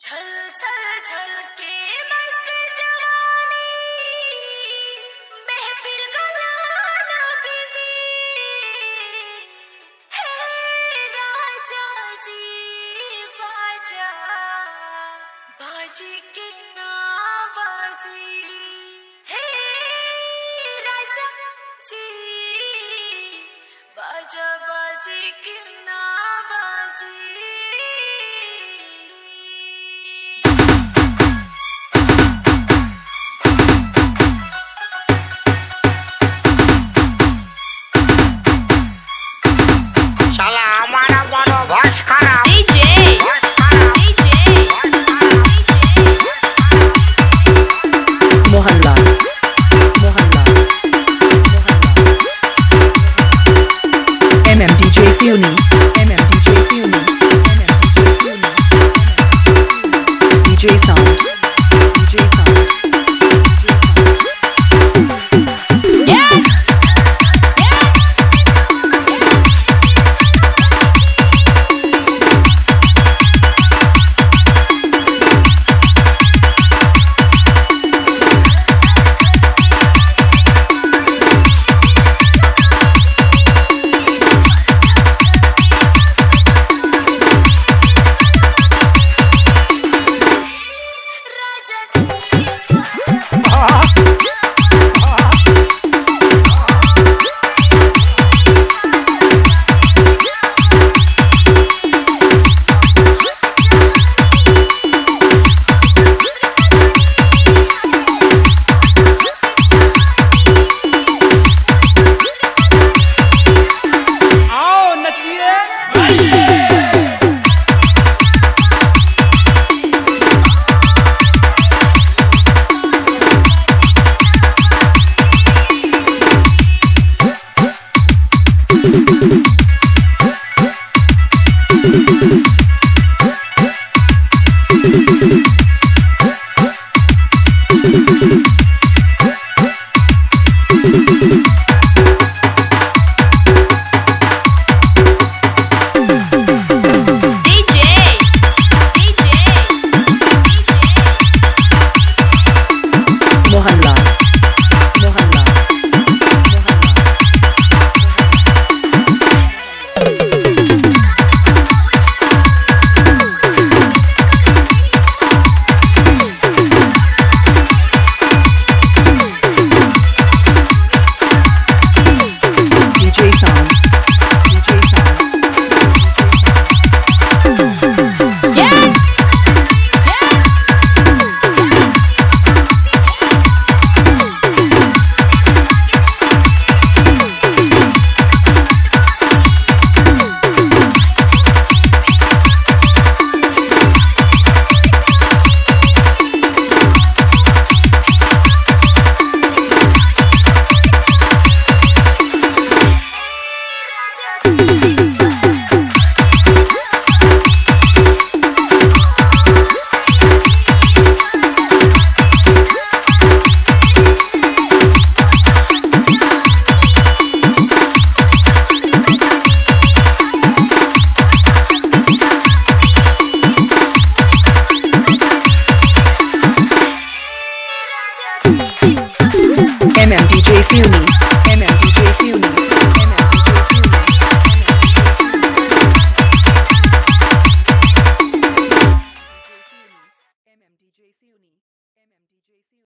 छल छल छल के मस्त जवानी महफिल गलाना बिजी हे राजा जी बाजा बाजी के ना बाजी हे राजा जी बाजा बाजी के ना बाजी শালা আমার বড় ভস খারাপ डीजे मोहल्ला मोहल्ला MMDJ Siuni MMDJ Siuni MMDJ Siuni DJ Sound DJ Sound DJ Sound राजा जी आओ नचिए डीजे मोहल्ला मोहल्ला DJ Sound DJ Sound MMDJ Siuni MMDJ Siuni MMDJ Siuni MMDJ Siuni